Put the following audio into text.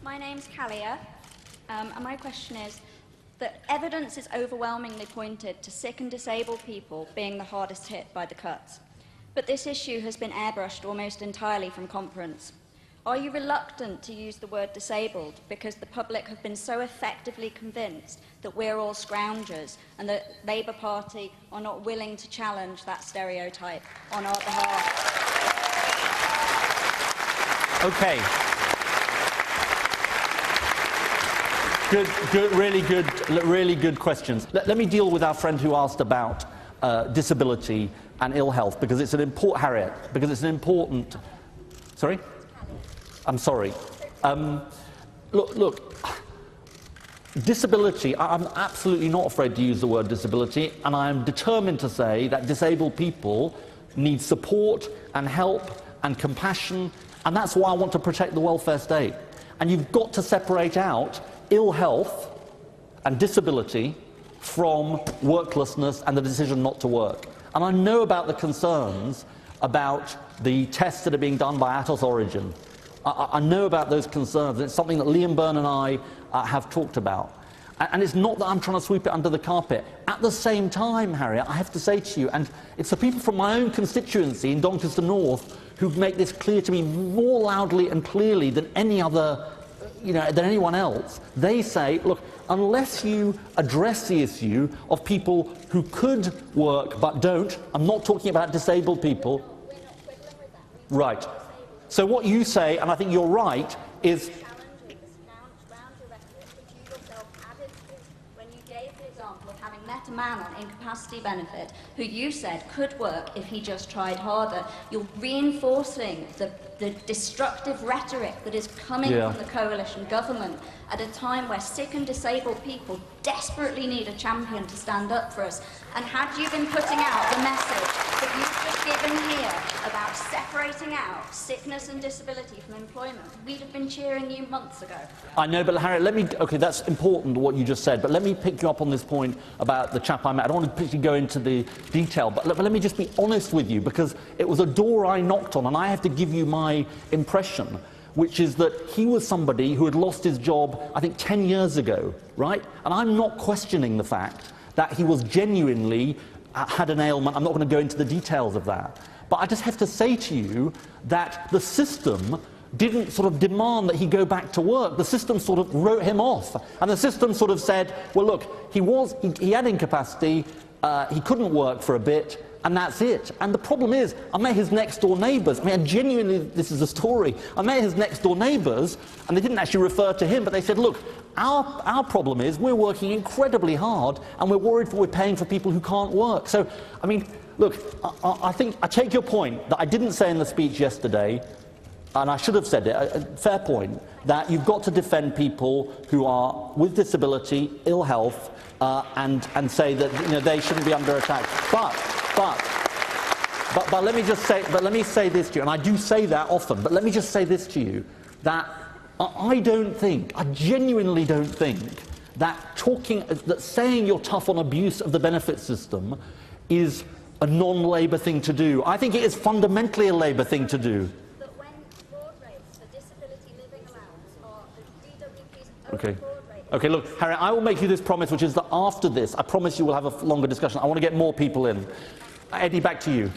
My name's Kalia, and my question is that evidence is overwhelmingly pointed to sick and disabled people being the hardest hit by the cuts. But this issue has been airbrushed almost entirely from conference. Are you reluctant to use the word disabled because the public have been so effectively convinced that we're all scroungers and the Labour Party are not willing to challenge that stereotype on our behalf? Okay. Really good questions. Let me deal with our friend who asked about disability and ill health, because it's an important, Harriet, because it's an important. Sorry? I'm sorry. Look. Disability. I'm absolutely not afraid to use the word disability, and I'm determined to say that disabled people need support and help and compassion, and that's why I want to protect the welfare state. And you've got to separate out ill health and disability from worklessness and the decision not to work. And I know about the concerns about the tests that are being done by Atos Origin. I know about those concerns. It's something that Liam Byrne and I have talked about. And it's not that I'm trying to sweep it under the carpet. At the same time, Harriet, I have to say to you, and it's the people from my own constituency in Doncaster North who make this clear to me more loudly and clearly than any other, than anyone else. They say, look, unless you address the issue of people who could work but don't, I'm not talking about disabled people. Right. So what you say, and I think you're right, is met a man on incapacity benefit who you said could work if he just tried harder. You're reinforcing the destructive rhetoric that is coming from the coalition government at a time where sick and disabled people desperately need a champion to stand up for us. And had you been putting out the message that you've just given here about separating out sickness and disability from employment, we'd have been cheering you months ago. I know, but Harriet, okay, that's important what you just said, but let me pick you up on this point about the chap I met. I don't want to particularly go into the detail, but let me just be honest with you, because it was a door I knocked on, and I have to give you my impression, which is that he was somebody who had lost his job, I think, 10 years ago, right? And I'm not questioning the fact that he was genuinely had an ailment. I'm not going to go into the details of that. But I just have to say to you that the system didn't sort of demand that he go back to work. The system sort of wrote him off. And the system sort of said, well, look, he had incapacity, he couldn't work for a bit, and that's it. And the problem is, I met his next-door neighbours. I mean, genuinely, this is a story. I met his next-door neighbours, and they didn't actually refer to him, but they said, look, our problem is we're working incredibly hard, and we're worried that we're paying for people who can't work. So, I mean, look, I think I take your point that I didn't say in the speech yesterday, and I should have said it, a fair point, that you've got to defend people who are with disability, ill health, and say that they shouldn't be under attack. But let me say this to you, and I do say that often, but let me just say this to you, that I genuinely don't think that saying you're tough on abuse of the benefit system is a non-Labour thing to do. I think it is fundamentally a Labour thing to do. But when board rates for disability living allowance are the DWP's Okay. Okay, look, Harry, I will make you this promise, which is that after this, I promise you we'll have a longer discussion. I want to get more people in. Eddie, back to you.